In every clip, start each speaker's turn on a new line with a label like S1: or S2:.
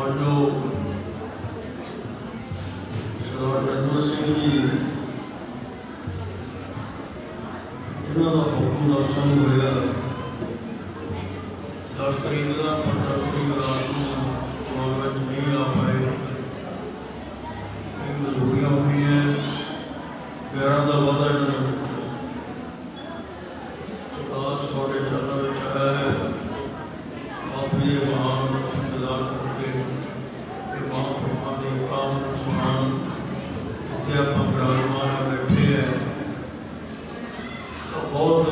S1: मानयोग सरदार नरेंद्र सिंह जी इन्हों का हुक्म दर्शन होया 10 तरीक का पर 10 तरीक रात को कॉलेज नहीं आ पाए। मजबूरियां हुई हैं 11 का वादा इन्होंने सरदार थोड़े चरणों में है आप ये महान इंतजार करके महापुरुषों के काम सुनान इतने आप विराजमान बैठे हैं तो बहुत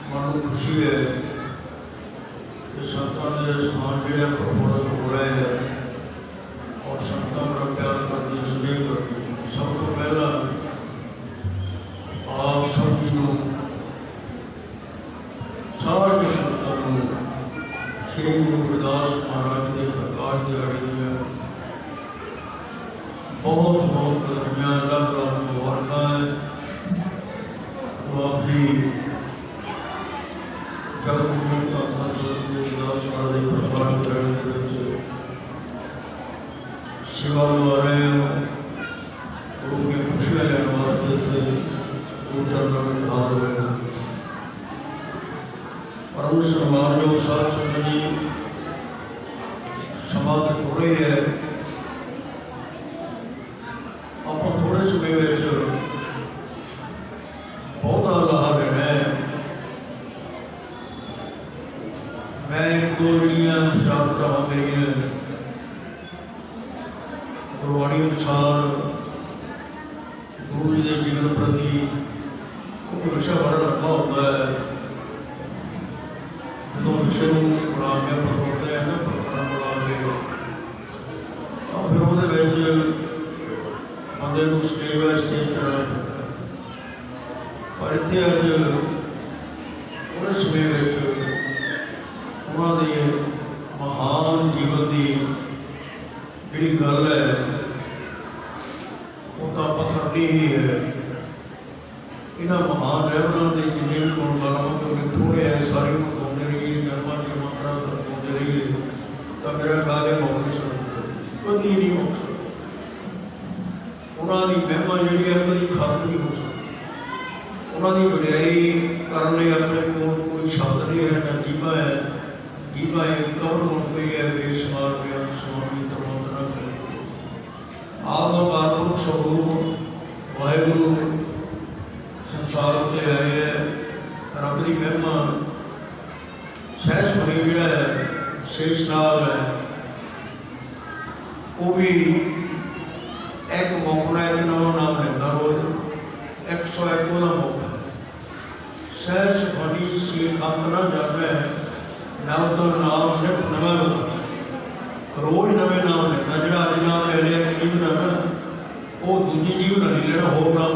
S1: मन को खुशी है कि संतां के स्थान जो प्रफुल्लित हो रहे हैं और संतां का प्यार करनी स्नेह करनी। सब तो पहला आप सभी को सारे संतां को श्री गुरु रविदास महाराज के प्रकाश दिहाड़ी दी बहुत बहुत बधाइयां लख लख मुबारक हैं। वो अपनी जगतगुरु रविदास महाराज के प्रकाश दिहाड़ी के सेवा लगा रहे हैं उनकी खुशियां लेने वास्ते थे उतर हार हुए हैं। परम सम्मानयोग साध संगत जी समा तो थोड़े ही है आप थोड़े समय में बहुत लाहा लेना है। मैं एक दो जड़ियाँ विचारधारा मेरी गुरबाणी अनुसार गुरु जी के जीवन प्रति हमेशा बड़ा लंबा होता है जो विषय बना के पढ़ते हैं ना प्रथम बना के फिर वो बंदे को स्टेज बाय स्टेज करना पड़ता है। पर इतने अज थोड़े समय उन्होंने महान जीवन की जी गल है वो तो आप करनी ही है। इन्होंने महान रहबरों के जिन्हें भी गुण गालांगे थोड़े है सारे सुनते रहिए जन्मा की मात्रा सुनते रहिए तो मेरा ख्याल है बहुत नहीं सकते कभी नहीं हो सकता। उन्होंने महिमा जी है कभी खत्म नहीं हो सकती। उन्होंने वड्याई करने अपने को कोई शब्द नहीं है न जीवा है। जीवा एक कौन हो गई है बेशुमार बेअंत स्वामी तरवंतना कर आप महापुरुष स्वरूप वाहिगुरु संसार उत्ते आए है। रब की महिमा सहज बनी जोड़ा है शेष नाग है वो भी एक मौका एक नवा नाम लेता रोज 101 का मौका है। सहज बनी सी खंड ना जावे नव तो नाम निप नवा रोज नवे नाम लेता जो अज नाम ले लिया जीवन है ना वो दूजी जीवन नहीं लेना होर नाम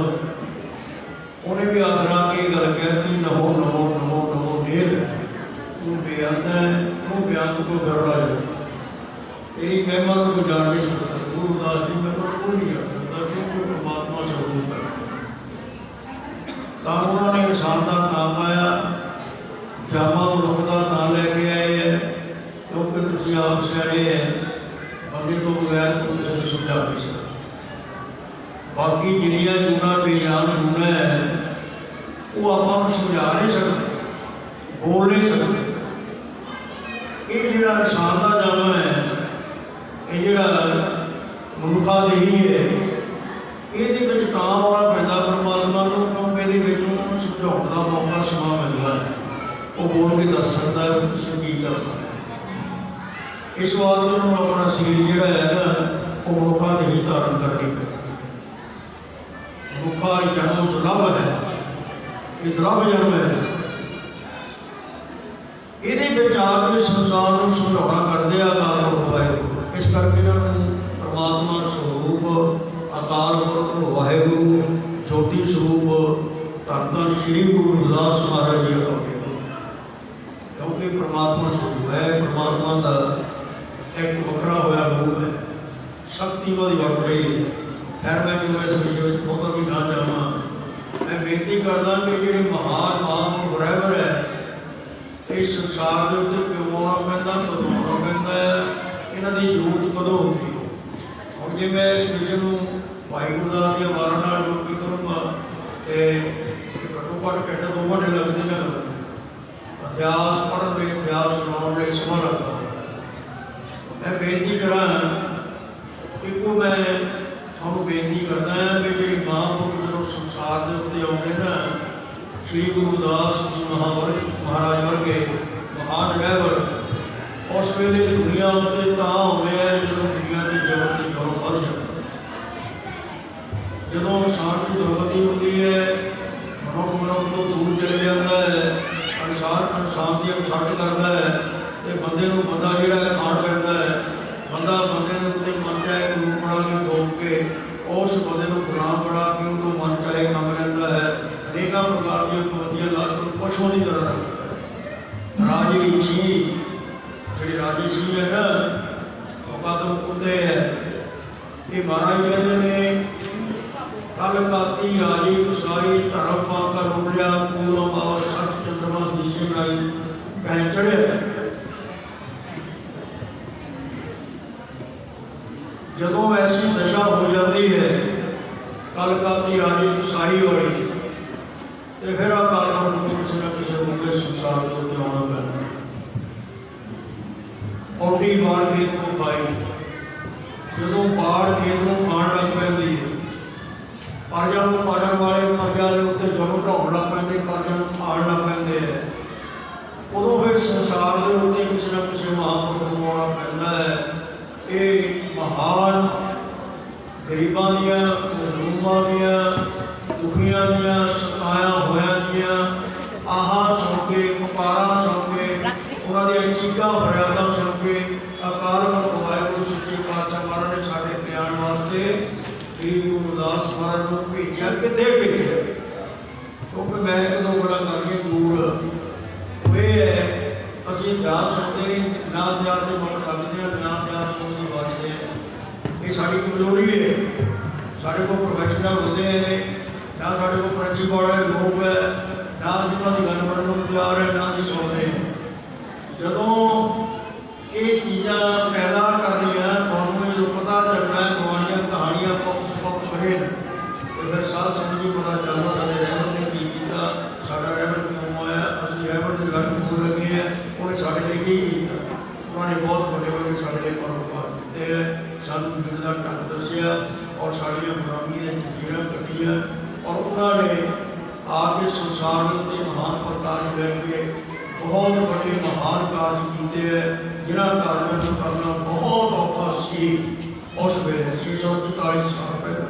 S1: उन्हें भी आदरा के गल कहती नमो नमो नमो नमो नेर तू बेअंत है तू बेअंत को डर रहा है तेरी महिमा को जान नहीं सकता। गुरुदास जी महिमा को नहीं जान सकता क्योंकि परमात्मा स्वरूप है। तो उन्होंने इंसान का नाम पाया जामा मनुख का नाम लेके आए है क्योंकि तुम आप सियाणे है बंदे को बगैर तुम किसी समझा नहीं सकते। बाकी जिनिया जूना बेजान जूना है वो आप समझा नहीं सकते बोल नहीं सकते। ये जो इंसान का जन्म है ये जो मनुखा देही है ये वाला पैदा परमात्मा को क्योंकि ये समझाने का मौका समा मिलता है वो बोल के दस सकता है तुम की करना है। इस बात में उन्होंने अपना शरीर जोड़ा है ना वो मनुखा देही धारण करनी है। मनुखा जन्म दुर्लभ है ये दुर्लभ जन्म है। ये आके संसार को समझौना करते अकाल पुरख वाहिगुरु इस करके परमात्मा स्वरूप अकाल पुरख वाहिगुरु ज्योति स्वरूप धन धन श्री गुरु रविदास महाराज जी क्योंकि परमात्मा स्वरूप है। परमात्मा का एक वखरा होया रूप है शक्ति वो वरत रही है। खैर मैं जो इस विषय में बहुत भी ना जावा मैं बेनती करदा कि जो महान महापुरुष रहबर है इस संसार के उत्ते क्यों आना पैंदा कदों आना पैंदा है। इन्हां दी जरूरत कदों होगी है। हुण जे मैं इस विषय नूं भाई गुरदास दी वारां नाल जोड़ के करूँगा तो घट्टो घट्ट घंटे 2 घंटे लगते ना इतिहास पढ़न लई इतिहास सुनाउण लई समां लगदा होंदा। मैं बेनती करा इको मैं तुहानूं बेनती करदा कि जिहड़ी महापुरुष जदों संसार दे उत्ते आउंदे ना श्री गुरुदास जी महाराज वर्गे महान रहबर उस वेले दुनिया उत्ते तां आउंदे आ जदों दुनिया की जगत की जोर बढ़ जाती जदों इंसान की दुर्गति होती है मनुख तो दूर चले जाता है इंसान की अपछट करता है तो बंदे नूं बंदा जिहड़ा है खाण पैंदा है बंदा बंदे के उत्ते मन चाहे कानून बना के थोप के उस बंदे नूं गुलाम बना के उन्होंने मन चाहे काम लैंदा है अनेकों प्रकार की पाबंदियां ला के पशुओं की तरह रखता है। राजे जी जी राजे जी है ना वो कदम कुंदे है ये महाराज कहते ने कल काती राजे कसाई धर्म पाका रोलिया पूर्व पावर सच चंद्रमा दिशे बनाई कह चढ़े जदों ऐसी दशा हो जाती है कल काती राजे कसाई वाली तो फिर अकाल पुरख को किसी न किसी रूप में संसार के उत्ते आना पैंदा है। औडी बाढ़ खेत को खाई जदों बाढ़ खेत को खाण लग पैंदी है प्रजा नूं मारन वाले प्रजा के उत्ते जुल्म ढाउण लग पैंदे प्रजा नूं खाण लग पैंदे है उदों फिर संसार के उत्ते किसी न किसी महापुरुष को आना पैंदा है। ये महान गरीबां दियां मजलूमां दियां दुखियां दियां सताया होया दियां आहा सुन के पुकारा सुन के उन्होंने चीखा फरियादा सुन के अकाल पुरख वाहिगुरू सच्चे पातशाह महाराज ने साडे कल्याण वास्ते श्री गुरुदास महाराज को भेजा कितने भेजा क्योंकि मैं एक दो बड़ा करनी दूर वे असीं इतिहास सुनते नहीं ना इतिहास के मत लगते हैं ना इतिहास को असीं बचते हैं ये साड़ी कमजोरी है। साढ़े को प्रोफैशनल होंगे हैं ना साढ़े को प्रिंसीपल लोग है ना जिन्होंने गल बनने को तैयार है ना जी सुनते हैं जदों ये चीज़ा पैदा करनिया तुहानूं जो पता चलना है कहानियां कहानियां पक्ष पढ़े तो फिर साल समझी पता चलना साढ़े रहबर ने की किया साडा रहबर क्यों आया असीं रहबर की गल बोल लगे हैं उन्हें साढ़े लिए की किया उन्होंने बहुत बड़े बड़े साढ़े लिए परोपकार दिते हैं सानूं जीवन का ढंग दसिया और साड़ियाँ गुलामी ने जंजीरां कट्टियां और उन्होंने आके संसार के महान प्रकाश लैके बहुत बड़े महान कार्य किए हैं जिन्होंने कार्यों को करना बहुत औखा सी उस वे 644 साल पहले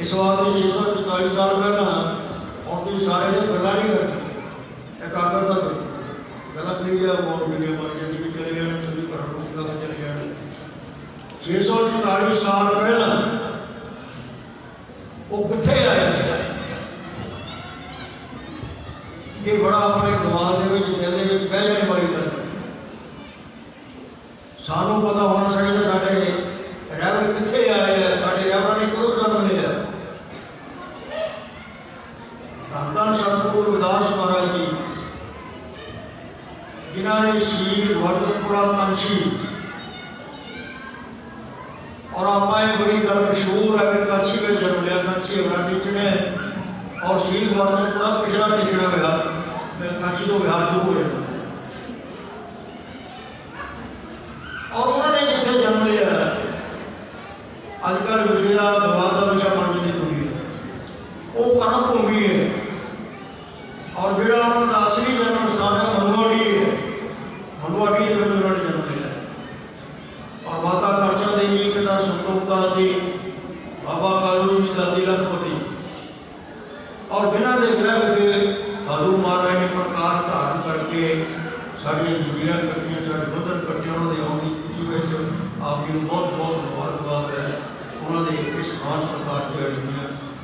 S1: इस वास्ते 644 साल पहला हम तुम सारे जो गल्लां नहीं करते एकाग्रता करो गल्लां करी जाओ और वीडियो बन के भी चले जाए तुम घर को चले जाए 644 साल पहला वो कितने आए ये बड़ा अपने दिमाग के दिल के बह जाने वाली गल सानू पता होना चाहिए साढ़े रहबर कितने आए हैं साढ़े रहबर ने कदों जन्म लिया। धन धन सतगुरु रविदास महाराज जी जिन्होंने शहीद वर्धनपुरा कंशी और आप बड़ी गल मशहूर है कि कंची में जन्म लिया कंची अगला टीचने और शहीद वर्धनपुरा पिछला टीचना होया कंची तो विहार शुरू हो जाता और उन्होंने जिथे जन्म लिया अजकल विषय का दबाव का विषय बन गई दुनिया वो कर्म भूमि है और जो उन्होंने असली जन्म स्थान है मनुआडी है मनुआडी के उन्होंने जन्म लिया और माता करचा देवी पिता संतोखदास जी बाबा कालू जी दादी लखपति और बिना देख रहे कि हजू महाराज ने प्रकाश धारण करके साड़ियाँ जंजीरां कट्टियां साढ़े बंधन कट्टे उन्होंने आने की खुशी में आप जी बहुत बहुत मुबारकबाद है उन्होंने इस महान प्रकाश दिहाड़ी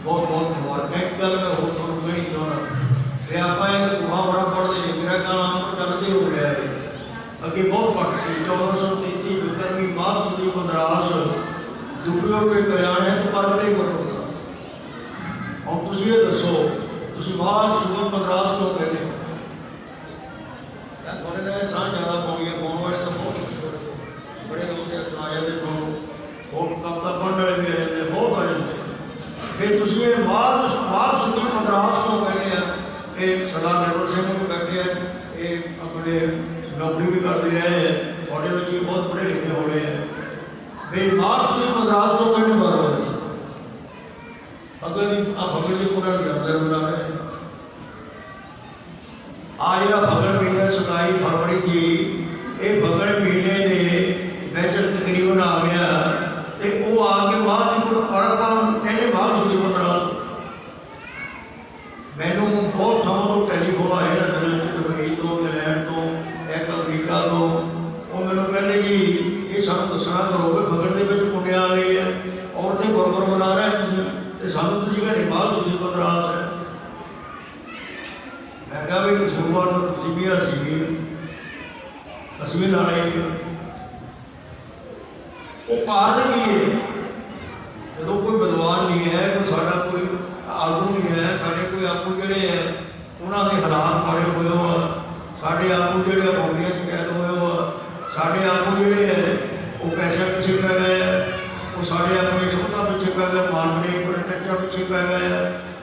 S1: बहुत बहुत मुबारक है। एक गल मैं होर तुहानूं कहनी चाहुंदा कि आपां एक दुआ बड़ा पढ़दे मेरा ख्याल आम चलते हो गया है अगे बहुत घट सी 1433 विक्रमी माघ सुदी 15 दुखियों के कल्याण है तो परवरे करो और तुसीं ये दसो तुसीं माघ सुदी 15 क्यों कहते हो थोड़े ने साह ज़्यादा पाउणियां पाउण वाले तो कविता पढ़ने वाले भी आ जाते, बहुत आ जाते। फिर तुम ये माल सुधी मद्रास को कहने हैं। ये सरदार निर्मल सिंह भी बैठे हैं, ये अपने नौकरी भी करते रहे हैं, थोड़े बच्चे बहुत पढ़े लिखे हो रहे हैं। भाई माल सुधी मद्रास को कहने बार अगर आप भगत जी पूरा जानते बना रहे हैं। आज जरा फगड़ महीने 27 फरवरी जी, ये फगड़ महीने के बैच तकरीबन आ गया तो वो आके बाद कहने माल सुधी मद्रास। मैनू बहुत थावां तो टैलीफोन आए दुबई तो, इंग्लैंड तो, एक अमरीका तो, वो मैंने कहते जी ये सानू दसना करो कि फगड़ के पुण्य आ गई है, औरतें गुरपुरब मना रहे हैं तो सानू तुसीं कहने माल सुधी मद्रास है। मैं कहा भी कसूरवार तो तुसीं भी असीं भी लाने वो कारण की है। जो कोई विद्वान नहीं है, कोई साडा कोई आगू नहीं है, साढ़े कोई आगू जोड़े है उन्होंने हालात माड़े हुए हो, साढ़े आगू जोड़े कौमियां कैद हुए हो, साढ़े आगू जोड़े है वो पैसे पिछे पै गए, वो साढ़े अपनी सुविधा पिछे पै गए, मानवनी प्रोटेक्टर पिछे पै गए।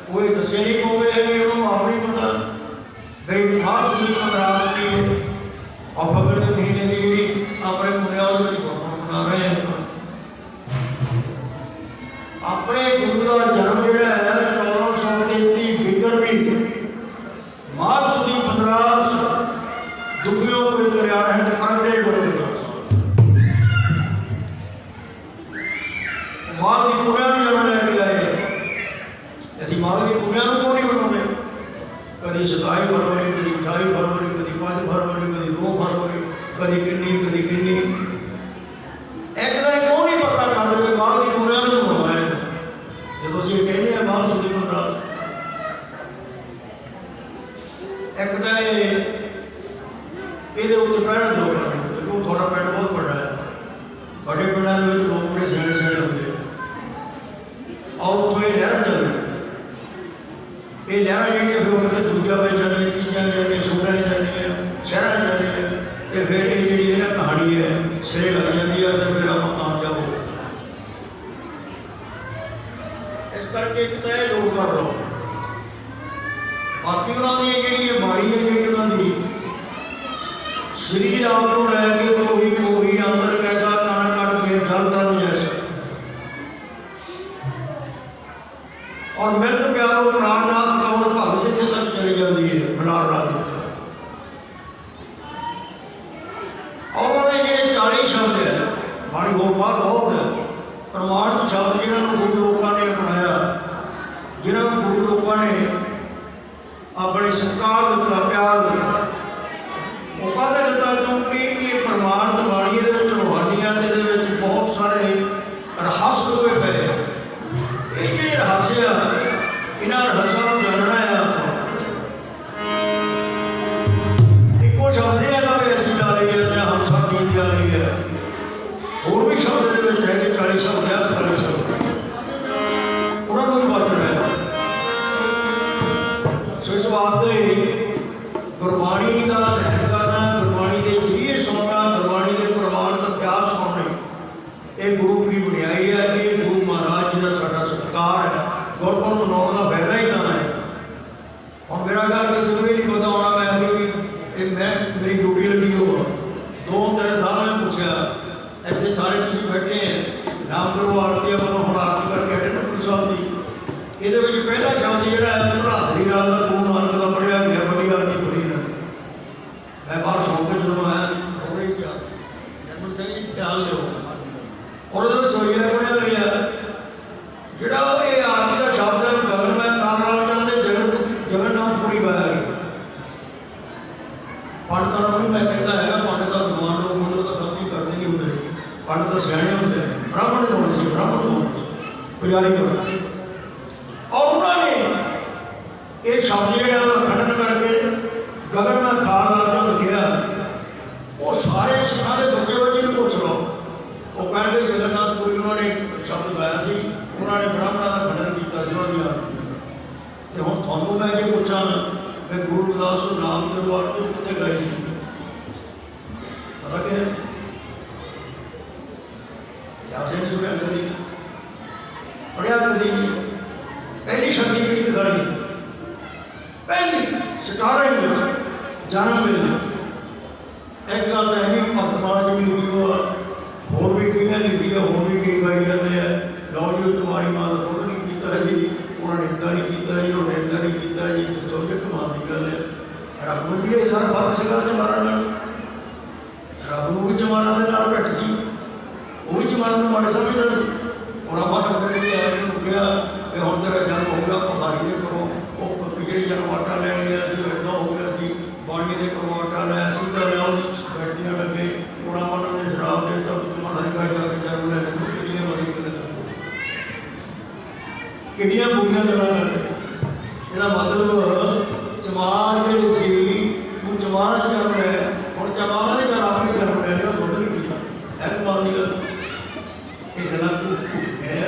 S1: वो ये दसे नहीं पाते हैं, उन्होंने आप नहीं पता भाई माल सुधी मद्रास की और फगड़ के महीने की जी अपने मुंडिया मना रहे हैं। अपने गुरु का जन्म जोड़ा है 1433 बिगरवी माल सुधी मद्रास दुखियों के कल्याण है प्रगटे गुरु माल की पुण्या की जन्म लैके आए। असं माल की पुण्या क्यों नहीं बनाते? कभी 27 फरवरी, कभी 28 फरवरी, कभी 5 फरवरी, कभी 2 फरवरी, कभी किन्नी एक क्यों नहीं पता करते कि माल की पुण्या बनाना है? जो अभी कहने हैं माल सुधी मद्रास, एक तो ये उत्तर पैर देखो थोड़ा पिंड बहुत बड़ा है, बड़े पिंडों के लोग बड़े सियाने सियाने होंगे और उतों ये लहर चल रही, ये लहर जी फिर उनके दूजा में जाने, तीजा जाने, सूबे जाने, शहर जाने, तो फिर ये जी कहानी है सिरे लग जाती है तो फिर आप कामयाब हो। इस करके एक तो यह लोग कर लो, बाकी उन्होंने जी माड़ी है जी उन्होंने श्री राम को लैके कोई कोई अंदर कैसा कण कट के जल तल जैसा और मिल प्यारो प्राणनाथ कौर भगत जिथे तक चली जाती है मलार राज। और उन्होंने जो 40 शब्द है बाणी होर बात बहुत है प्रमाणित शब्द जिन्होंने गुरु लोगों ने अपनाया, जिन्होंने गुरु लोगों ने अपने सत्कार दिता, प्यार दिता, वो कहते दिता क्योंकि ये प्रमाणित बाणी रूहानियत बहुत सारे रहस्य हुए पे। ये जो रहस्य इन्होंने रहस्यों को जानना है एको शब्द नहीं है भी ऐसी जा रही है या हम सब चीज जा रही है, होर भी शब्द है 40 शब्द है 40 शब्द उन्होंने भी बचना है। सो इस वास्ते गुरबाणी का अध्ययन करना, गुरबाणी के जरिए सुनना, गुरबाणी के प्रमाणित इतिहास सुनने, ये गुरु की बुनियाई है। ये गुरु महाराज जी का साडा सत्कार है, गुरपुरब मनाने का फायदा ही ना है। हम मेरा ख्याल किसी को भी नहीं पता होना, मैं अभी मैं मेरी ड्यूटी लगी हो 2-3 साल में पूछा इतने सारे तुम बैठे हैं नाम गुरु आरती वालों हम आरती करके हटे ना गुरु साहब की, ये पहला शब्द जोड़ा है धरातरी राज का गुरु नानक का पढ़िया गया बड़ी आरती पढ़ी ना। मैं बाहर सौ के जो आया हो रही थी निर्मल सिंह जी ख्याल दो और सवैया पढ़िया गया जोड़ा ये आरती का शब्द है गगन में कांगराल जाते जगन्नाथपुरी गाया गया। पंडितों को मैं कहता है पंडित भगवान लोग बोलो तो सब करने नहीं होते, पंडित सियाने होते हैं, ब्राह्मण होने से ब्राह्मण होने पुजारी होना। और उन्होंने ये शब्द जो खंडन करके गगन में खाल लगना लिखा, वो सारे सिखा के बच्चे बच्चे पूछ लो, वो कहते जगन्नाथपुरी उन्होंने शब्द गाया थी, उन्होंने ब्राह्मणों का खंडन किया जिन्होंने आरती। तो हम थानू मैं जो पूछा मैं गुरु रविदास को नाम दरबार को कितने गए पता क्या याद नहीं सुनिया कभी जाते हैं, लो जी तुम्हारी माँ का दुध नहीं पीता जी, उन्होंने इदा नहीं किया जी, उन्होंने इदा नहीं किया जी, समझे कमाल की गल है। रब को भी ये सारा फर्क सीगा जमाना नाल, रब को भी जमाना के नाल बैठ सी, वो भी जमाना को माड़े समझदा सी। और ਆਪਾਂ ने कहा कि हम तेरा जन्म हो गया पखारी के घरों, वो पिछड़ी जन्म आटा लै लिया जी, इदा हो गया जी, बाणीए के घरों आटा लाया सीधा लिया बैठने लगे, और अपन ने शराब देता जमाना का जाके जन्म लै लिया। कितनी बड़ी गल, कितनी बुरियां गल्लां कर। इसका मतलब चमार जी सी, तू चमार जन्म लै, हम चमार ने जब अपने जन्म लै लिया दुध नहीं पीता, है कमाल की गल। ये गल्लां झूठ है,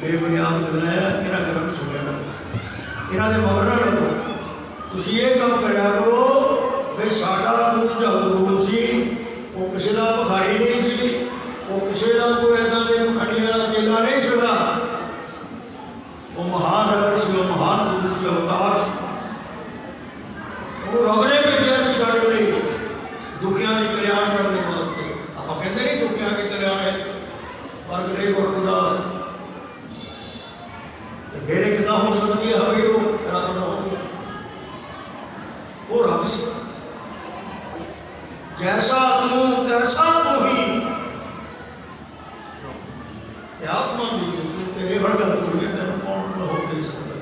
S1: बेबुनियाद गल्लां है, इन्हां गल्लां नूं सुणिया ना, इन्हां दे मगर ना लगो। तुसीं ये काम करिया करो भी साडा जो गुरु सी वो किसी का भिखारी नहीं सी, वो किसी का कोई इदां दे पखंडी वाला चेला नहीं सीगा, वो महान नगर से, महान गुरु से, अवतार से। वो रब ने भेजा सी साडे लई दुखियां दी कल्याण करने वास्ते। आपां कहंदे नहीं दुखियां के कल्याण है, पर गले गुरदास फिर कितना हो सकती है हमें वो रब ना हो, वो रब से जैसा तू तैसा तू ही, आत्मा भी तेरे वर्गा तू है, तेरे कौन हो दे सकता।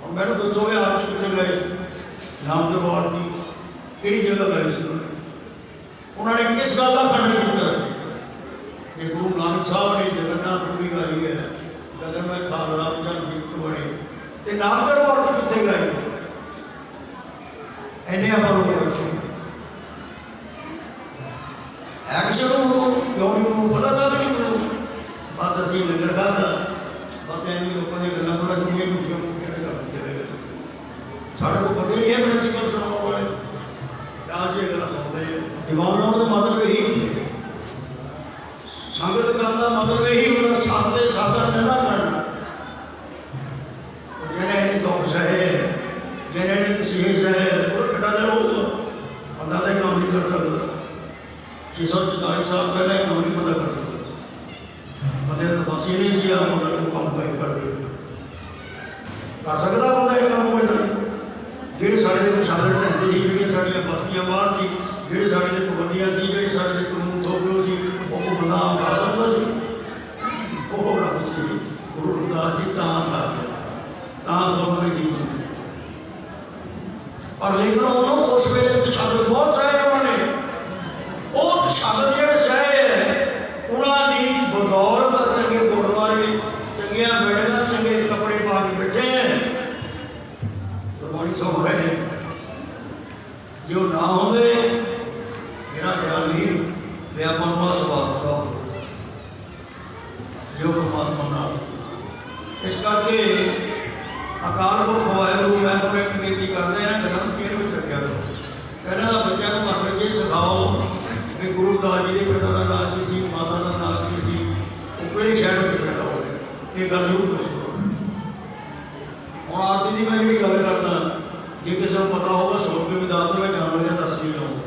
S1: और मैंने पूछो आज कितने गए नाम दरबार की किहड़ी जगह गए सी, उन्होंने किस गल का खंडन किया कि गुरु नानक साहब ने जगन्नाथपुरी गाई है, गगन में खालड़ा चंद गीत बने, तो नाम दरबार की कितने गए इन्हें आप लोग बैठे है किसी को क्यों नहीं पता था कि बस अभी लंगर खाता, बस एवं लोगों ने गल्लां बड़ा जुड़िया मुठियां मुठियां चले गए। साढ़े को पता ही नहीं है प्रिंसिपल सुनाने वाले आज ये गल्लां सुनते हैं। दीवान लाने का मतलब यही होंगे, संगत करना मतलब यही होना, साथ के साथ रहना करना। जिन्हें इन्हें दुख सहे, जिन्हें इन्हें तसीह सहे, वो कितना देर होगा बंदा तो काम नहीं कर सकता। 644 साल पहले काम नहीं बंदा कर सकता, बंदे तो बस ही नहीं किया बंदा को काम कर सकता बंदा ये काम कोई नहीं। ਜਿਹੜੇ ਸਾਡੇ ਦੇ ਛਾਲੇ ਰਹਿੰਦੇ ਸੀ, ਜਿਹੜੀਆਂ ਸਾਡੀਆਂ ਬਸਤੀਆਂ ਬਾਹਰ ਸੀ, ਜਿਹੜੇ ਸਾਡੇ ਦੇ ਪਾਬੰਦੀਆਂ ਸੀ, ਜਿਹੜੇ ਸਾਡੇ ਦੇ ਕਾਨੂੰਨ ਥੋਪਿਓ ਸੀ, ਉਹ ਬੰਦਾ ਖਾ ਸਕਦਾ ਸੀ। ਉਹ ਰੱਬ ਸੀ ਗੁਰੂ ਰਵਿਦਾਸ ਜੀ ਤਾਂ ਖਾ ਗਿਆ, ਤਾਂ ਸੋਨੇ ਦੀ ਪਰ ਲੇਕਿਨ ਉਹਨੂੰ ਉਸ ਵੇਲੇ ਤੇ ਸ਼ਬਦ ਬਹੁਤ ਸਹੇ ਉਹਨਾਂ ਨੇ, ਉਹ ਸ਼ਬਦ ਜਿਹੜੇ ਸਹੇ ਹੈ ਉਹਨਾਂ ਦੀ ਬਦੌਲਤ ਚੰਗੇ ਗੁਰਦੁਆਰੇ, ਚੰਗੀਆਂ ਬੇੜੀਆਂ, ਚੰਗੇ ਕੱਪੜੇ ਪਾ ਕੇ ਬੈਠੇ ਹੈ सुन रहे हैं। जो ना होंगे मेरा ख्याल नहीं व्यापन स्वागत जो परमात्मा ना, इस करके अकाल पुरख वाहिगुरू मैं तुम्हें एक बेनती करते हैं जन्म केयर में रखा करो। पहला बच्चों को घर में सिखाओ कि गुरु रविदास जी के पिता का नाम की सी, माता का नाम की सी, वो किहड़े शहर में पैदा हो गए, ये गल जरूर दसो। और आरती की मैं जी गल करना, जे किसी को पता होगा सुन के भी दस मैं जान लगे दस के जाऊँगा,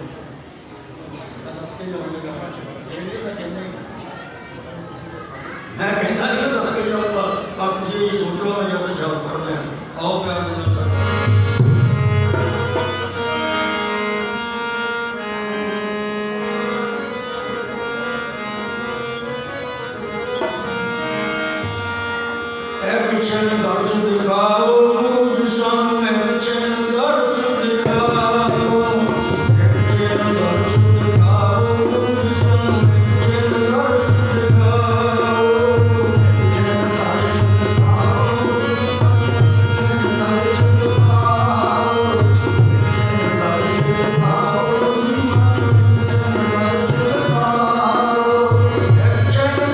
S1: मैं कहता नहीं दस के जाऊँगा, पर तुझे ये सोच लो मैं जब शब्द पढ़ते हैं। आओ प्यार के दर्शन दिखाओ गुरु सामने, दर्शन दिखाओ, दर्शन दिखाओ गुरु सामने,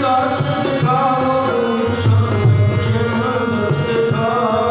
S1: दर्शन दिखाओ, दर्शन दिखाओ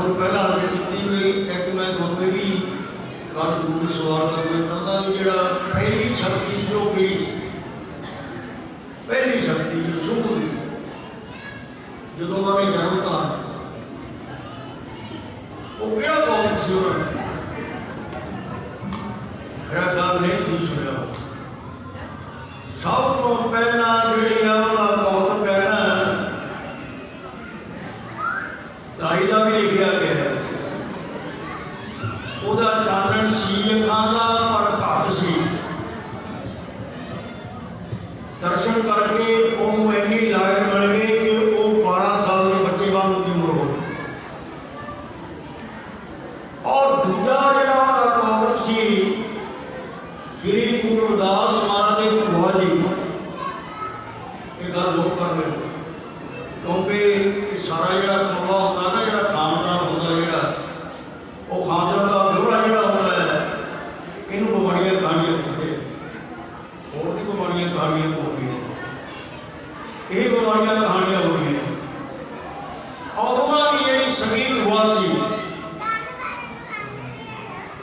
S1: ਤੁਹਾਨੂੰ ਪਹਿਲਾਂ अर्ज ਕੀਤੀ ਵੀ ਇੱਕ मैं ਤੁਹਾਨੂੰ ਇਹ ਵੀ ਗੱਲ ਜ਼ਰੂਰ ਸਵਾਲ ਕਰਨਾ ਚਾਹੁੰਦਾ ਵੀ ਜਿਹੜਾ ਪਹਿਲੀ ਸ਼ਕਤੀ ਸੀ ਉਹ ਕਿਹੜੀ ਸੀ? ਪਹਿਲੀ ਸ਼ਕਤੀ ਜ਼ਰੂਰ ਜਦੋਂ ਉਹਨਾਂ ਨੇ ਜਨਮ ਤਾਂ ਉਹ ਕਿਹੜਾ ਕੌਮ ਸੀ? ਉਹਨਾਂ ਨੇ ਮੇਰਾ ਗੱਲ ਨਹੀਂ ਤੁਸੀਂ ਸੁਣਿਆ। ਸਭ ਤੋਂ ਪਹਿਲਾਂ ਜਿਹੜੀ ਆ ਉਹਦਾ ਕੌਮ ਕਹਿਣਾ ਦਾਈ ਦਾ ਵੀ ਲਿਖਿਆ ਗਿਆ, ਉਹਦਾ ਚਾਨਣ ਸੀ ਅੱਖਾਂ ਦਾ ਪਰ ਘੱਟ ਸੀ। ਦਰਸ਼ਨ ਕਰਕੇ ਉਹਨੂੰ ਇੰਨੀ ਲਾਇਕ ਮਿਲ ਗਈ ਕਿ ਉਹ 12 ਸਾਲ ਦੇ ਬੱਚੇ ਵਾਂਗ ਦੀ ਉਮਰ ਹੋ ਗਈ। ਔਰ ਦੂਜਾ ਜਿਹੜਾ ਉਹਦਾ ਕੌਮ ਸੀ ਸ਼੍ਰੀ ਗੁਰੂ ਰਵਿਦਾਸ ਮਹਾਰਾਜ ਦੇ ਭੂਆ ਜੀ, ਇਹ ਗੱਲ ਲੋਕ ਕਰ ਰਹੇ ਕਿਉਂਕਿ ਸਾਰਾ ਜਿਹੜਾ ਕਮਲਾ ਹੁੰਦਾ ਨਾ, ਜਿਹੜਾ ਖਾਨਦਾਨ ਹੁੰਦਾ, ਜਿਹੜਾ ਉਹ ਖਾਨਦਾਨ ਦਾ ਵਿਹੜਾ ਜਿਹੜਾ ਹੁੰਦਾ ਹੈ, ਇਹਨੂੰ ਬਿਮਾਰੀਆਂ ਕਹਾਣੀਆਂ ਹੁੰਦੇ, ਹੋਰ ਨਹੀਂ ਬਿਮਾਰੀਆਂ ਕਹਾਣੀਆਂ ਹੋਣਗੀਆਂ, ਇਹ ਬਿਮਾਰੀਆਂ ਕਹਾਣੀਆਂ ਹੋਣਗੀਆਂ। ਔਰ ਉਹਨਾਂ ਦੀ ਜਿਹੜੀ ਸੰਗੀਤ ਭੂਆ ਸੀ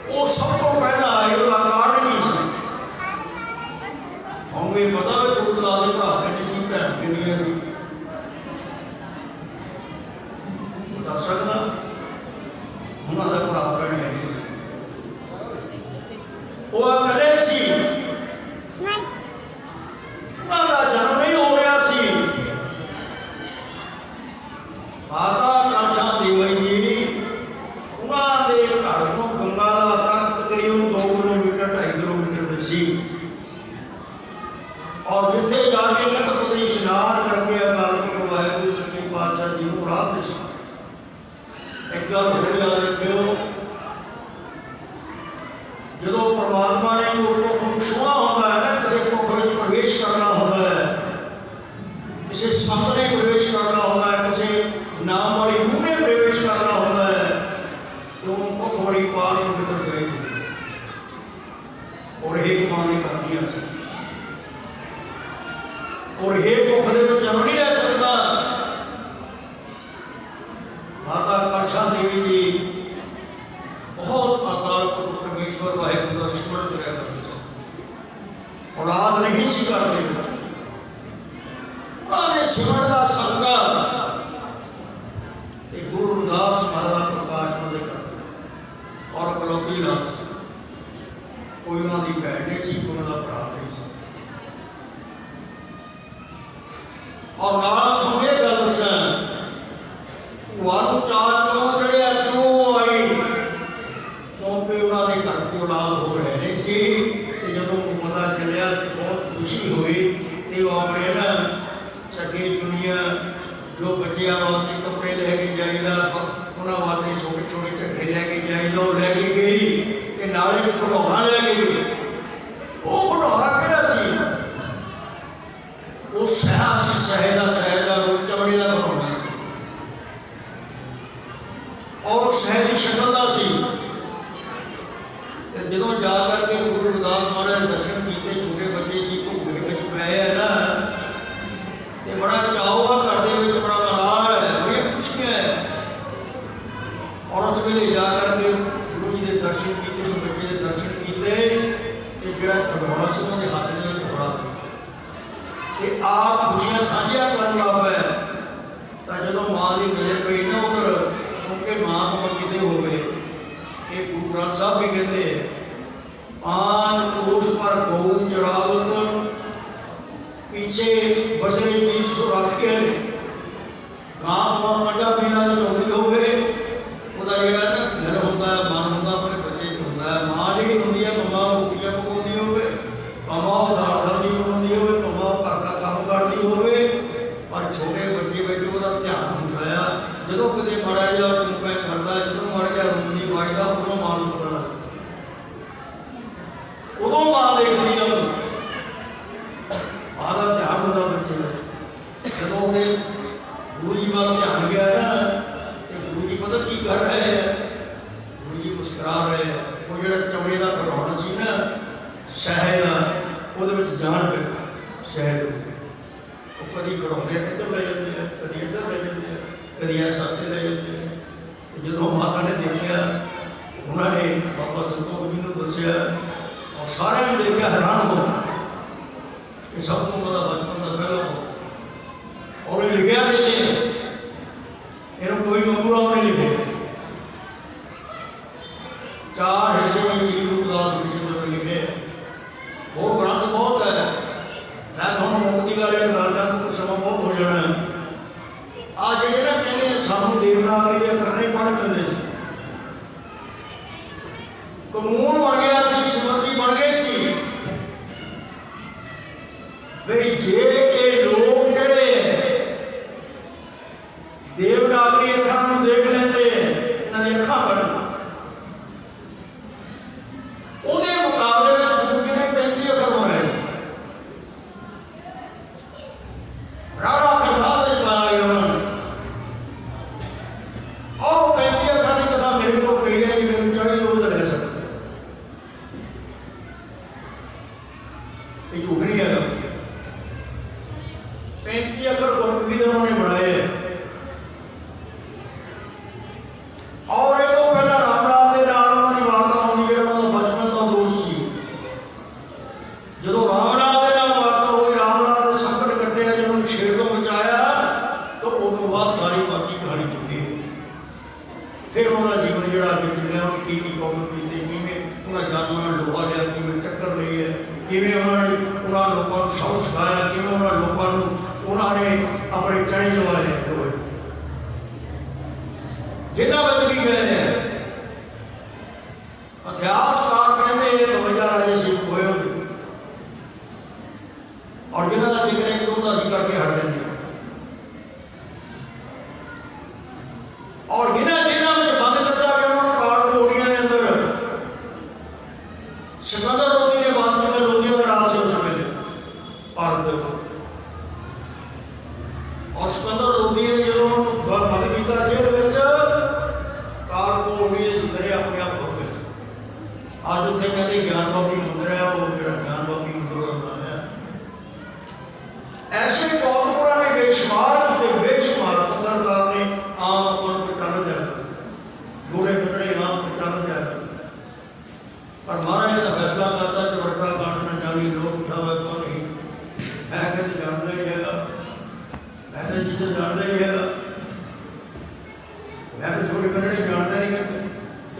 S1: ਉਹ ਸਭ ਤੋਂ ਪਹਿਲਾਂ ਆਏ, ਉਹਦਾ ਕਾਰਨ ਕੀ ਸੀ? ਤੁਹਾਨੂੰ ਇਹ ਪਤਾ ਵੀ ਗੁਰੂ ਰਵਿਦਾਸ ਦੇ ਭਰਾ ਕਿੰਨੇ ਸੀ, ਭੈਣ ਕਿੰਨੀਆਂ ਸੀ? ਦੱਸ ਸਕਦਾ? ਉਹਨਾਂ ਦਾ ਭਰਾ ਭੈਣ ਹੈ ਉਹ ਇਕੱਲੇ ਸੀ, ਉਹਨਾਂ ਦਾ ਜਨਮ ਨਹੀਂ ਹੋ ਰਿਹਾ ਸੀ। ਮਾਤਾ ਕਾਂਛਾ ਦੇਵੀ ਜੀ, ਉਹਨਾਂ ਦੇ ਘਰ ਤੋਂ ਗੰਗਾ ਦਾ ਤਟ ਤਕਰੀਬਨ 2 ਕਿਲੋਮੀਟਰ 2.5 ਕਿਲੋਮੀਟਰ ਵਿੱਚ ਸੀ। ਔਰ ਜਿੱਥੇ ਜਾ ਕੇ ਲਖਤ ਦੇ ਇਸ਼ਨਾਨ ਕਰਕੇ ਅਕਾਲ ਪੁਰਖ ਵਾਹਿਗੁਰੂ ਸੱਚੇ ਪਾਤਸ਼ਾਹ ਜੀ ਨੂੰ ਰਾਹ ਦਿਖਾ। ਇੱਕ ਗੱਲ ਹੋਰ ਯਾਦ ਰੱਖਿਓ, ਜਦੋਂ ਪਰਮਾਤਮਾ ਨੇ ਕੋਈ ਕੁੱਖ ਛੂਹਣਾ ਹੁੰਦਾ ਹੈ ਨਾ, ਕਿਸੇ ਕੁੱਖ ਵਿੱਚ ਪ੍ਰਵੇਸ਼ ਕਰਨਾ ਹੁੰਦਾ ਹੈ, ਕਿਸੇ ਸੰਤ ਨੇ ਪ੍ਰਵੇਸ਼ ਕਰਨਾ ਹੁੰਦਾ ਹੈ, ਕਿਸੇ ਨਾਮ ਵਾਲੀ ਰੂਹ ਨੇ ਪ੍ਰਵੇਸ਼ ਕਰਨਾ ਹੁੰਦਾ ਹੈ, ਤੇ ਉਹਨੂੰ ਕੁੱਖ ਵਾਲੀ ਪਾਰ ਪਵਿੱਤਰ ਕਰੇ। ਔਰ ਇਹ ਮਾਂ ਨੇ ਕਰਦੀਆਂ ਸੀ। ਔਰ ਇਹ ਕੁੱਖ ਦੇ ਵਿੱਚ ਜਨਮ ਨਹੀਂ ਲੈ ਸਕਦਾ। ਮਾਤਾ ਕਾਂਛਾ ਦੇਵੀ ਜੀ ਬਹੁਤ ਅਕਾਲ ਪੁਰਖ ਪਰਮੇਸ਼ਵਰ ਵਾਹਿਗੁਰੂ ਦਾ ਸਿਮਰਨ ਕਰਿਆ ਕਰਦੇ ਸੀ, ਔਲਾਦ ਨਹੀਂ ਸੀ ਕਰਦੇ। ਉਹਨਾਂ ਨੇ ਸਿਮਰਨ ਦਾ ਸੰਗਾ ਤੇ ਗੁਰੂ ਰਵਿਦਾਸ ਮਹਾਰਾਜ ਦਾ ਪ੍ਰਕਾਸ਼ ਉਹਦੇ ਕਰਦੇ। ਔਰ ਇਕਲੌਤੀ ਰਾਤ ਸੀ, ਕੋਈ ਉਹਨਾਂ ਦੀ ਭੈਣ ਨਹੀਂ ਸੀ, ਕੋਈ ਉਹਨਾਂ ਦਾ ਭਰਾ ਨਹੀਂ ਸੀ। ਔਰ ਨਾਲ ਤੁਹਾਨੂੰ ਇਹ ਗੱਲ ਦੱਸਾਂ, ਭੂਆ ਨੂੰ ਚਾਅ ਕਿਉਂ ਚੜਿਆ, ਕਿਉਂ ਆਈ? ਕਿਉਂਕਿ ਉਹਨਾਂ ਦੇ ਘਰ ਦੀ ਔਲਾਦ ਹੋ ਰਹੇ ਨਹੀਂ ਸੀ। ਤੇ ਜਦੋਂ ਪਤਾ ਚੱਲਿਆ ਤੇ ਬਹੁਤ ਖੁਸ਼ੀ ਹੋਈ ਤੇ ਉਹ ਆਪਣੇ ਨਾ ਸੱਗੇ ਦੁਨੀਆ ਜੋ ਬੱਚਿਆਂ ਵਾਸਤੇ ਕੱਪੜੇ ਲੈ ਕੇ ਜਾਈਦਾ, ਉਹਨਾਂ ਵਾਸਤੇ ਛੋਟੇ ਛੋਟੇ ਝੱਗੇ ਲੈ ਕੇ ਜਾਈਦਾ, ਉਹ ਲੈ ਕੇ ਗਈ ਤੇ ਨਾਲ ਇੱਕ ਖਿਡੌਣਾ ਲੈ ਕੇ ਗਈ। ਉਹ ਖਿਡੌਣਾ ਕਿਹੜਾ ਸੀ? ਉਹ ਸਹਿ ਸੀ, ਸਹਿ ਦਾ ਰੂਪ, ਚਮੜੇ ਦਾ ਖਿਡੌਣਾ ਔਰ ਸਹਿ ਦੀ ਸ਼ਕਲ ਦਾ ਸੀ। ਤੇ ਜਦੋਂ ਜਾ ਕਰਕੇ ਗੁਰੂ ਰਵਿਦਾਸ ਮਹਾਰਾਜ ਨੇ ਦਰਸ਼ਨ ਕੀਤੇ, ਛੋਟੇ ਬੱਚੇ ਸੀ, ਘੂੜੇ ਵਿੱਚ ਪਏ ਹੈ ਨਾ, ਤੇ ਬੜਾ ਚਾਅ ਆ, ਘਰ ਦੇ ਵਿੱਚ ਬੜਾ ਆਨੰਦ ਹੈ, ਬੜੀਆਂ ਖੁਸ਼ੀਆਂ ਹੈ। ਔਰ ਉਸ ਵੇਲੇ ਜਾ ਕਰਕੇ ਗੁਰੂ ਜੀ ਦੇ ਦਰਸ਼ਨ ਕੀਤੇ, ਉਸ ਬੱਚੇ ਦੇ ਦਰਸ਼ਨ ਕੀਤੇ ਤੇ ਜਿਹੜਾ ਖਿਡੌਣਾ ਸੀ ਉਹਦੇ ਹੱਥ ਦੇ ਵਿੱਚ ਫੜਾ ਤੇ ਆਪ ਖੁਸ਼ੀਆਂ ਸਾਂਝੀਆਂ ਕਰਨ ਲੱਗ ਪਏ। ਤਾਂ ਜਦੋਂ ਮਾਂ ਦੀ ਨਜ਼ਰ ਪਈ ਨਾ ਉਧਰ, ਕਿਉਂਕਿ ਮਾਂ ਕੋਲ ਕਿਤੇ ਹੋਵੇ, ਇਹ ਗੁਰੂ ਗ੍ਰੰਥ ਸਾਹਿਬ ਵੀ ਕਹਿੰਦੇ ਆਨ ਕੋਸ਼ ਪਰ ਗਊ ਚਰਾਵਤ, ਪਿੱਛੇ ਬਸਰੇ ਬੀਜ ਸੋ ਰੱਖ ਕੇ ਗਾਂ ਪੰਜਾਬੀ ਨਾਲ ਚੌਂਦੀ ਹੋਵੇ, ਉਹਦਾ ਜਿਹੜਾ ਨਾ ਦਿਲ ਹੁੰਦਾ ਹੈ, ਮਨ ਹੁੰਦਾ, ਆਪਣੇ ਬੱਚੇ 'ਚ ਹੁੰਦਾ ਹੈ। ਮਾਂ ਜਿਹੜੀ ਹੁੰਦੀ ਹੈ, ਮੰਮਾ ਰੋਟੀਆਂ ਪਕਾਉਂਦੀ ਹੋਵੇ, ਮੰਮਾ ਉਹ ਦਾਲ ਸਬਜ਼ੀ ਬਣਾਉਂਦੀ ਹੋਵੇ, ਮੰਮਾ ਉਹ ਘਰ ਦਾ ਕੰਮ ਕਰਦੀ ਹੋਵੇ, ਪਰ ਛੋਟੇ ਬੱਚੇ ਵਿੱਚ ਉਹਦਾ ਧਿਆਨ ਹੁੰਦਾ ਆ। ਜਦੋਂ ਕਿਤੇ ਮਾੜਾ ਜਿਹਾ ਚੁੱਪੈ ਕਰਦਾ, ਜਦੋਂ ਮਾੜਾ ਜਿਹਾ ਰੋਂਦੀ ਵੱਜਦਾ, ਉਦੋਂ ਮਾਂ ਨੂੰ ਪਤਾ ਲੱਗਦਾ, ਉਦੋਂ ਮਾਂ ਦੇਖਦੀ ਆ, ਮਾਂ ਦਾ ਧਿਆਨ ਹੁੰਦਾ ਬੱਚੇ ਦਾ। ਜਦੋਂ ਉਹਨੇ ਗੁਰੂ ਜੀ ਵੱਲ ਧਿਆਨ ਗਿਆ ਨਾ, ਤੇ ਗੁਰੂ ਜੀ ਪਤਾ ਕੀ ਕਰ ਰਹੇ ਹੈ? ਗੁਰੂ ਜੀ ਮੁਸਕਰਾ ਰਹੇ ਹੈ। ਉਹ ਜਿਹੜਾ ਚਮੜੇ ਦਾ ਖਿਡੌਣਾ ਸੀ ਨਾ, ਸ਼ਹਿਦ ਦਾ, ਉਹਦੇ ਵਿੱਚ ਜਾਨ ਪਿਆ ਸ਼ਹਿਦ। ਉਹ ਕਦੀ ਖਿਡੌਣੇ ਇੱਧਰ ਲੈ ਜਾਂਦੇ ਆ, ਕਦੀ ਇੱਧਰ ਲੈ ਜਾਂਦੇ ਆ, ਕਦੀ ਇਹ ਸੱਤੇ ਲੈ ਜਾਂਦੇ ਆ। जो माता ने देखा उन्होंने बाबा संतोख जी को दसिया और सारे देखा हैरान हो ये सब तो उन्होंने बचपन का पहला हो और ये लिखा इन्हों कोई मंगूरा नहीं लिखे 4 हिस्से में श्री गुरुदास जी लिखे और ग्रंथ बहुत है मैं थोड़ा मुक्ति का गलता कुछ समय बहुत हो जाना है आ जे ना कहने सानू देवनागरी करने पढ़ देंगे कानून बन गया संबंधी बन गए सी भाई जे के लोग जड़े देवनागरी अखर देख लेंगे इन्होंने अखा बढ़ मुकाबले में गुरु जी ने 35 अखर बनाए राणा प्रताप ने बनाए उन्होंने और 35 अखर की कथा मेरे को कही है कि मेरे चाहिए वो तो रह सकते झूठ नहीं है 35 अखर गुरु जी ने उन्होंने बनाए और एक तो पहला रामलाल के नाल उन्होंने वार्ता होनी है उन्होंने बचपन का दोस्त सी जो रामलाल के नाल वार्ता हुई रामलाल ने संकट कटे जब उन्होंने शेर को बचाया तो उस बाद सारी बाकी कहानी चुकी है फिर उन्होंने जीवन जरा आगे चलिया उन्होंने की प्रॉब्लम की किमें उन्होंने जानवर लोहा लिया किमें टक्कर ली है किमें उन्होंने उन्होंने लोगों को शौक सिखाया किमें उन्होंने लोगों को उन्होंने अपने चने जवाए लोहे जिन्ना बच भी गए हैं इतिहासकार कहते हैं 52 राजे सिख हुए और जिन्हों का जिक्र एक दो का करके हट देंगे और जिन्हें जिन्होंने बंद कर दिया गया उन्होंने काट कोड़ियों के अंदर सिकंदर लोधी ने बात की लोधियों का राज से उस वेले भारत और सिकंदर लोधी ने जो बंद किया जेल में काल कोड़ी जितने अपने आप हो गए आज उत्थे कहते ज्ञान बाबी मंदिर है वो जो ज्ञान बाबी मंदिर बनाया ऐसे बहुत पुराने बेशुमार बेशुमार पत्रकार ने आम अपन पर टल जाएगा घोड़े कटड़े आम पर टल जाएगा पर महाराज ने फैसला करता कि वट्टा काटना जानी लोग उठावे तो नहीं मैं कहते जानना ही है मैं तो जिसे जानना ही है मैं तो थोड़े कटड़े जानता नहीं करते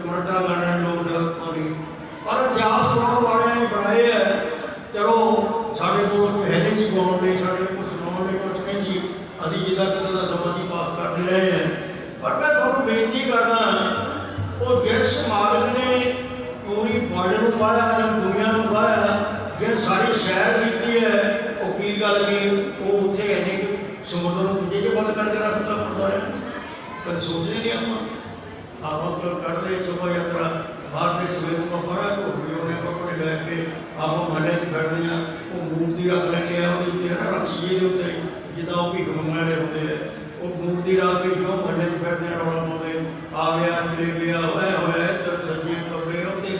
S1: वट्टा काटना लोग नहीं पर इतिहास बनाने वाले ने बनाए है चलो साढ़े को कोई है नहीं सिखाने नहीं साढ़े कुछ सुनाने नहीं कुछ नहीं जी अभी जिदा का समझ ही पास कर रहे हैं पर मैं थोड़ा बेनती करना वो जिस मालिक ने पूरी वर्ल्ड को पाया दुनिया को पाया जिन सारी शहर की है वो की गल कि वो उत्थे इन्ने समुद्र को जे बंद करके रखता पड़ता है कभी सोचने नहीं आप करते शोभा यात्रा बाहर के सवेर को पड़ा ढोलियों ने कपड़े लैके आप महल च बैठते हैं वो मूर्ति रख लेंगे उत्ते ना रखीए के उत्ते जिदा वो भिख मंगने वाले होते हैं वो मूर्ति रख के जो महल च बैठते हैं रौला पाते आ गया चले गया होया इधर सज्जे कपड़े उत्ते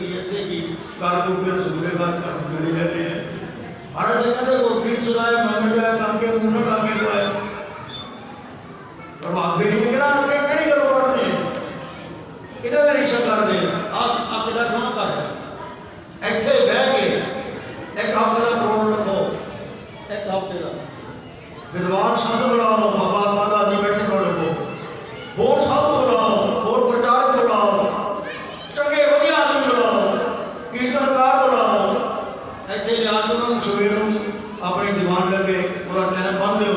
S1: की कर के रसूले का घर चले जाते हैं हर जगह वो फिर सदाए मंग जाए करके उन्हें लागे पाए पर आगे नहीं करा आगे कड़ी गल पढ़ते इधर रिक्शा करते आप कितना सोना कर इतने बह के एक हफ्ते का करोड़ रखो एक हफ्ते का विद्वान संत बुलाओ महात्मा गांधी बैठे को रखो और सब बुलाओ और प्रचारक बुलाओ चंगे वधिया आदमी बुलाओ कीर्तनकार बुलाओ इतने लिया उन्होंने सवेर अपने दीवान लगे पूरा टाइम बन दो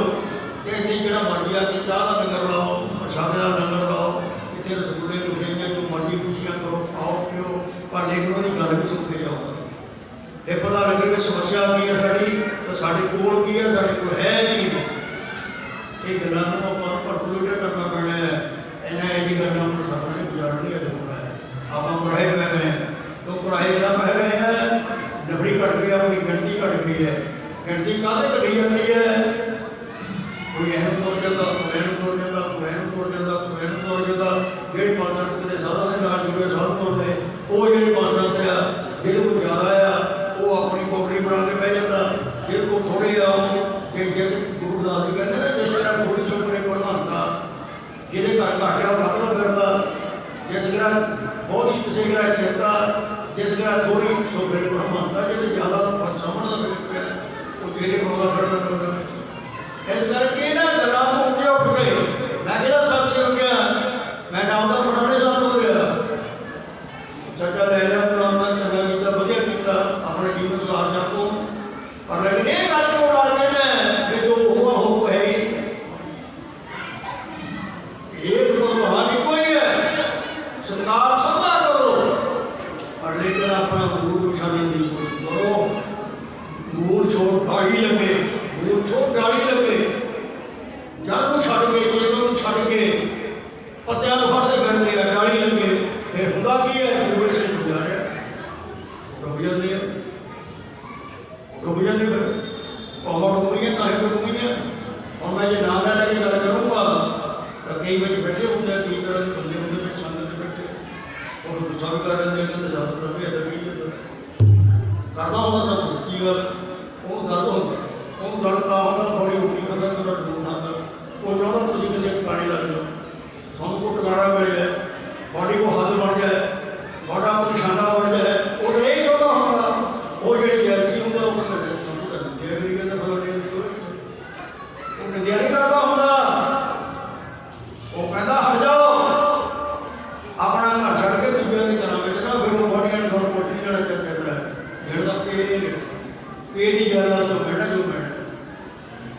S1: इतने जो मर्जी आके चाह का लंगर लाओ प्रसादे का लंगर लाओ इतने रसगुल्ले मिठाइयाँ जो मर्जी खुशियाँ करो खाओ पियो पर लेकिन वो गल भी सुनते जाओ ये पता लगे कि समस्या की है साड़ी तो साढ़े कोल की है साढ़े को है नहीं ये गलों को परकुलेटर करना पैना है इन्हें यही करना अपने सामने नहीं गुजारा नहीं होना है आप कुराहे बह गए हैं तो कुराहे क्या बह गए हैं नफरी कट गई अपनी गिनती कट गई है गिनती काहते कटी जाती है कोई एहम तुर जाता कोई एहम तुर जाता कोई एहम तुर जाता कोई एहम तुर जाता जेह्ड़े 5-7 किते सारा के नाल जुड़े सब तुरदे वो जेह्ड़े 5-7 आ जिहदे कोल ज़्यादा आ वो अपनी पौड़ी बना के बह जाता जिहदे कोल थोड़े आ कि जिस गुरु दास जी कहते ना जिस तरह थोड़ी छोकरे प्रधानता जिहदे घर घाटिया लभदा फिरदा किसी का चेता जिस का थोड़ी सो मेरे को मानता जी ज़्यादा समझ मेरे पे वो तेरे को करना इस करके ना गला तो उठे उठ गए मैं कहना सब से हो गया मैं नाम का पढ़ाने सब हो गया चक्कर ले लिया पुराना चंगा किया बढ़िया किया अपने जीवन सुधार जाको पर लेकिन ये गल क्यों डाल के ना कि जो हुआ हो है एक तो कहानी कोई है सरकार सबका करो पर लेकिन अपना मूल बिछाने की कोशिश करो मूल छोड़ डाली लगे मूल छोड़ डाली लगे जड़ छड़ के चेतन छड़ के पत्तियां फड़ते फिरते डाली लगे फिर होंगे की है पूरे से जा रहा रुक जाती है फिर कौमा डुबी कहानी डुबी है और मैं जो नाम लैके गल करूँगा तो कई बच्चे बैठे होंगे कई तरह के बंदे होंगे संगत बैठे और गुस्सा भी कर लेंगे तो सब तरह भी अदर भी करना होगा सब की गल वो गलत होगा वो गलत होगा थोड़ी रोटी खाता तो डूब आता वो चाहता तुम किसी गाड़ी लग जाओ ਸਾਨੂੰ को टकारा मिल जाए बॉडी को हल बन जाए बड़ा को निशाना बन जाए वो यही चाहता होगा वो जो जैसी होंगे वो तैयारी करता होगा वो कहता हट जाओ अपना घर छड़ के दूसरे के घर बेचना फिर वो बॉडियां थोड़ा कोठी जाना कहता है फिर तो पे की जायदाद तो मिलना जो मिलना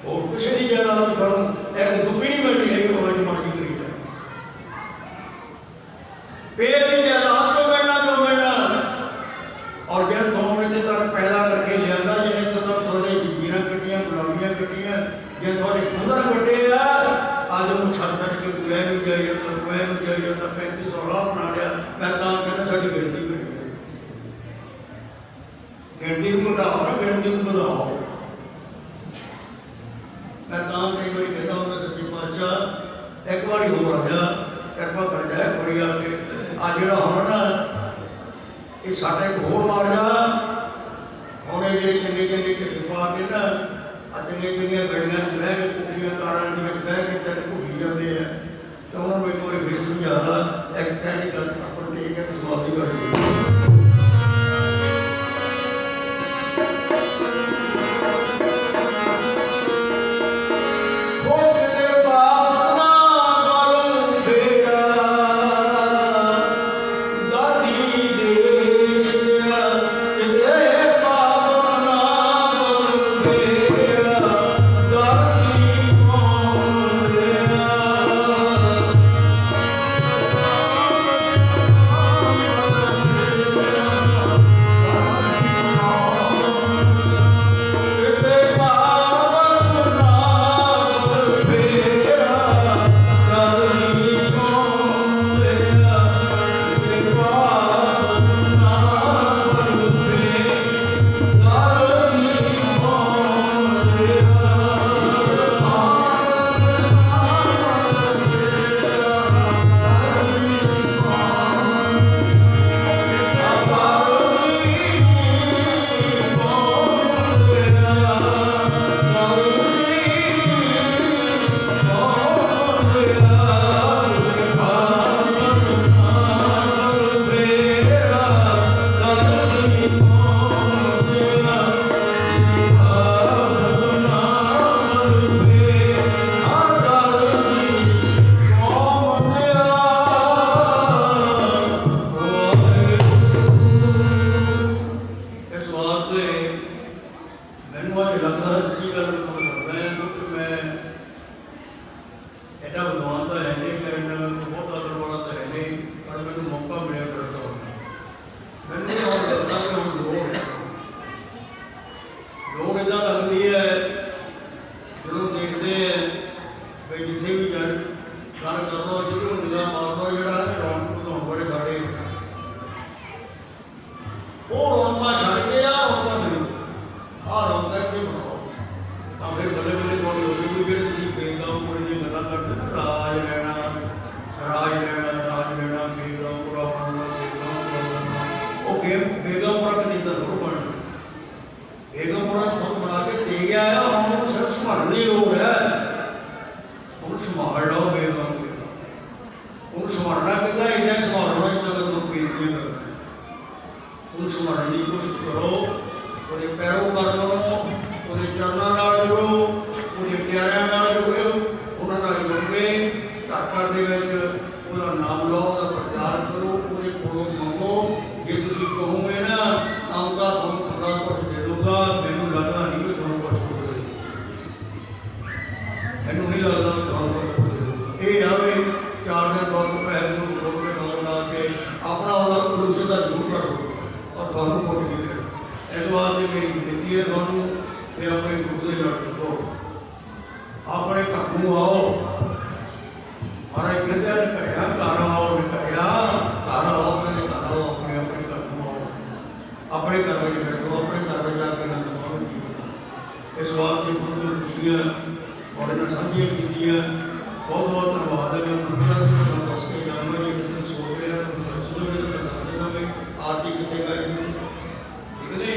S1: और किसी की जायदाद तो करूँ एक दुखी नहीं मिलनी है कि हमारी मर्जी करी जाए पेड़ की जायदाद तो मिलना जो मिलना और जब 2 बजे तक पैदा करके लिया जिन्हें तो थोड़े जीरा कटियाँ गुलाबियाँ कटियाँ जो थोड़े 15 कटे आज वो छड़ छड़ के गुए भी जाए जाता 35 16 बना लिया मैं तो कहना साड़ी गिनती गिनती को घटाओ ना गिनती को बढ़ाओ मैं तो कई बार कहता हूँ मैं सच्ची पातशाह एक बार हो राजा कृपा कर जाए बड़ी आके आ जो हम ना ये साढ़े को होर मार जा हम ये चंगे चंगे ढिगे पा के ना चंगे चंगे गलियां बह के कुखियां कारां बह के तेरे भुगी जाते हैं तो उन्होंने एक बार फिर समझाया एक कहने गल अपने ठीक है समाप्ति कर संभालने की कोशिश करो। वो पैरोकार बनो, वो चरणों नाल जुड़ो, वो प्यारिਆਂ नाल जुड़ो, उन्होंने नाल जुड़ के घर घर दे विच ਉਹਦਾ नाम लो, ਉਹਦਾ प्रचार करो, ਉਹਦੇ कोलों मंगो। जे तुसीं कहोगे ना आऊँगा तुहानूं बड़ा कुछ दे दूँगा, मैनूं लगदा नहीं कि तुहानूं कुछ दे दूँगा, मैनूं नहीं लगदा कि तुहानूं कुछ दे दूँगा। ये आवे 4 दिन बाद पैसे नूं जोड़ के ला के अपना ਉਹਦਾ पुलिस ਦਾ ਜ਼ਰੂर कर दो और तुहानूं कुछ नहीं देना। इस वास्ते मेरी बेनती है तुहानूं कि अपने गुरु दे नाल जुड़ो, अपने घर नूं आओ। महाराज कहते हैं घरिया घर आओ, घरिया घर आओ, अपने घर आओ, अपने अपने घर में आओ, अपने घर में बैठो, अपने घर में जाके आनंद माणो जीवन। इस वास्ते गुरु की खुशियाँ बड़े ने साझियाँ की। बहुत बहुत धन्यवाद है। मैं दस के जाऊँगा जी, किसी सोच रहा आरती कितने करें, ठीक नहीं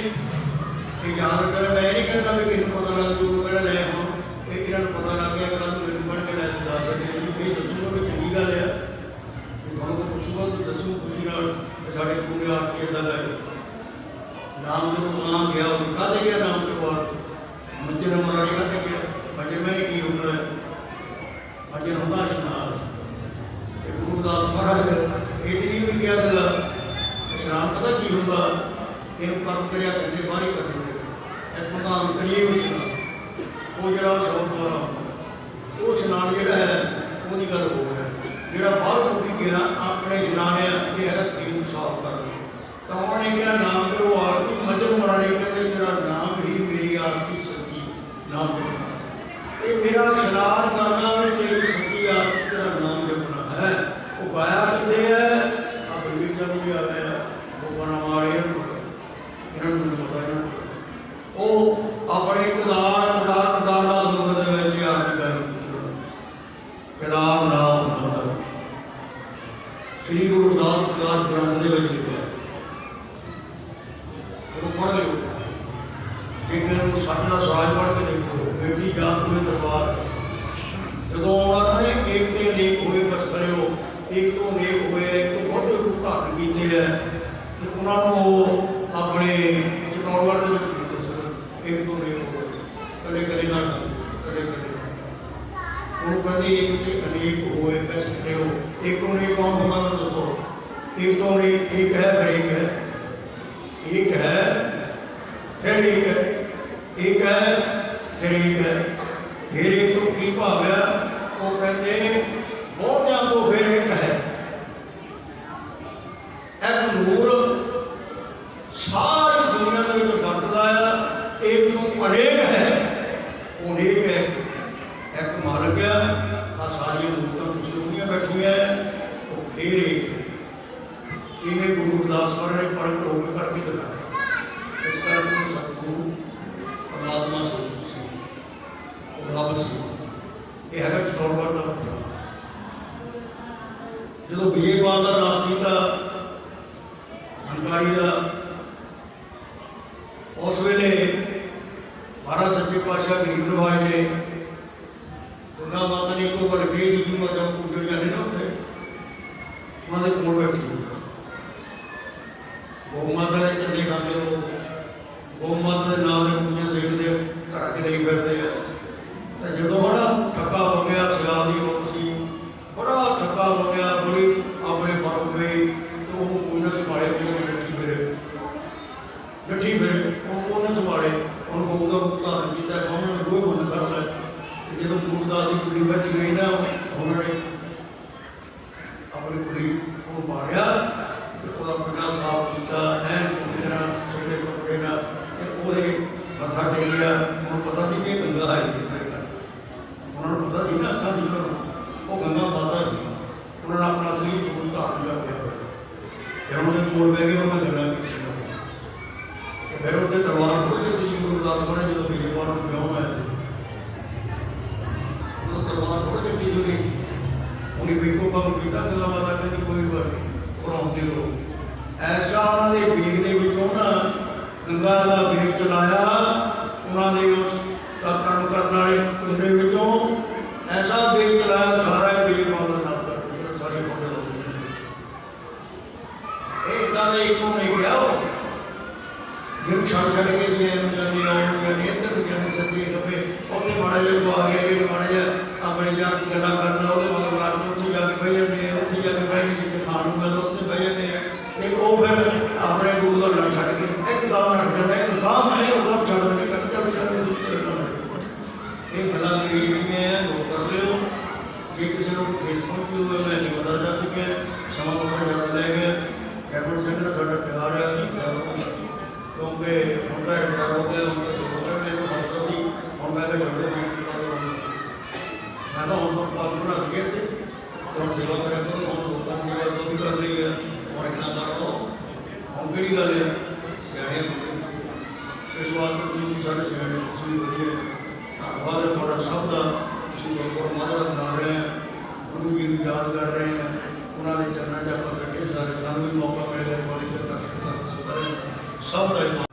S1: ये याद रखना। मैं नहीं कहता भी किसी को पता लग जू कहना ले हम इन्होंने पता लग गया कल मेरे पढ़ के लै दस देने ये दसूँगा भी चंगी गल है। थोड़ा को पुछूगा तो दसूँ खुशी साढ़े पूरे आरती इदा का नाम जो नाम गया कद गया नाम के बाद मंजर मरारी कद गया मंजर में की होता है, मंजर होता स्नान गुरुदास महाराज ये भी क्या गल स्नान पता की होंगे इन कर्म क्रिया करने बाहर ही करने एक प्रधान करिए भी स्नान वो जो शौक वाला वो स्नान जोड़ा है वो गल हो गया जो बाहर डूबी गया अपने स्नाने ये है शरीर साफ कर। तो उन्होंने क्या नाम दे वो आरती मंजर मरारी कहते मेरा नाम ही मेरी आरती सच्ची नाम जपना, ये मेरा स्नान करना में तेरी सच्ची आरती तेरा नाम जपना है। वो गाया कहते हैं आप बीजा भी आ गया वो बना मारे इन्होंने पता नहीं वो अपने केदारनाथ मंदिर में आरती कर केदारनाथ मंदिर श्री गुरुदास प्रकाश ग्रंथ के लिखा पढ़ लो। एक सच का स्वराज पढ़ के देखो बेटी जात हुए दरबार जो उन्होंने एक तो अनेक हुए बस खड़े हो एक तो अनेक हुए एक तो बहुत रूप धारण किए हैं उन्होंने अपने चटौड़गढ़ एक तो अनेक हो कदे कदे ना कदे कदे कहते एक अनेक हुए बस खड़े हो एक तो अनेक कौन होगा दसो एक तो अनेक एक है फिर एक है फिर एक है एक है फिर एक है फिर एक तो की भाव है वो कहते बहुत तो फिर एक है एक नूर सारी दुनिया के बरतता है एक तो अनेक है अनेक है एक मालक है आ सारी मूर्तां दुनिया बैठी है तो फिर एक इन्हें गुरुदास ने प्रगट होकर करके दिखाया। इस करके सतगुरु परमात्मा रब से यह है चटौड़गढ़ का जो विजयपाल का नाश किया जानकारी का उस वेले महाराज सच्चे पातशाह गरीब नवाज ने दुर्गा माता ने एक बार बेज दूंगा जब पूजनिया ने ना उत्थे उन्होंने कोल बैठी गौ माता के झंडे खाते लोग गौ माता के नाम के कुड़ियाँ सेकते घर के नहीं फिरते हैं। तो जो बड़ा थका हो गया सियाल की उम्र सी बड़ा थका हो गया बड़ी अपने पर गई तो वो उन्हें संभाले डठी फिरे उन्हें संभाले उनको उदा धारण किया उन्होंने रोह बंद कर लिया। जो गुरुदास की कुड़ी बैठी गई ना उन्होंने अपनी कुड़ी को मारिया पिंडा साफ किया ऐन छोटे कपड़े का मत्था टेकिया उन्होंने पता सी कि गंगा है उन्होंने पता सी ना अखा निकल वो गंगा माता सी उन्होंने अपना शरीर गुरु धारण कर लिया फिर उन्होंने कोल बह गए उन्होंने गल्लां कीतियां फिर उत्थे दरबार खोले जी गुरुदास ने जो विजयपाल को ब्याह है तो दरबार खोले जी जो उन्हें बेको काम किया गंगा माता कहती कोई बात नहीं और आते लोग ऐसा उन्होंने बेग के विचों ना गंगा का बेग चलाया उन्होंने उस कर्म करने वाले कुंडे विचों ऐसा बेग चलाया सारा बेग माता नाम कर सारे फोटे लोग इतना एक नहीं गया फिर छड़ छड़ के जी जाने आउट जाने इधर भी जाने सके कभी उन्हें माड़ा जो को आ गया कि माड़ा जा अपने जान गल्ला करना वो मगर रात को उत्थे जाके बह जाते हैं उत्थे जाके बह के जिथे खाण नूं मिलदा उत्थे बह जाते हैं ते वो फिर अपने गुरु का लड़ छड़ के एक गांव रख जाता है गांव नहीं होगा छड़ के कच्चा ये गल्लां मेरी ਜਿਹੜੀਆਂ है नोट कर लियो जे किसी को ठेस पहुंची हुई मैं नहीं बता जा चुके समा को ज़्यादा ले गए कैबिनेट सेंटर साਡਾ प्यार है क्योंकि उनका रिटायर हो गया उनका तो हो गया मेरे मतलब की और मैं तो छोटे मैं तो उनको बात बना दिए थे तो सेवा करें तो हम लोगों की सेवा भी कर रही है और इतना करो हम कड़ी गल है सियाने इस बात को भी सारे सियाने सुनी बड़ी है धन्यवाद है थोड़ा शब्द गुरु महाराज बना रहे हैं गुरु जी को याद कर रहे हैं उन्होंने चरणों में आप कट्ठे सारे सानू भी मौका मिल गया सब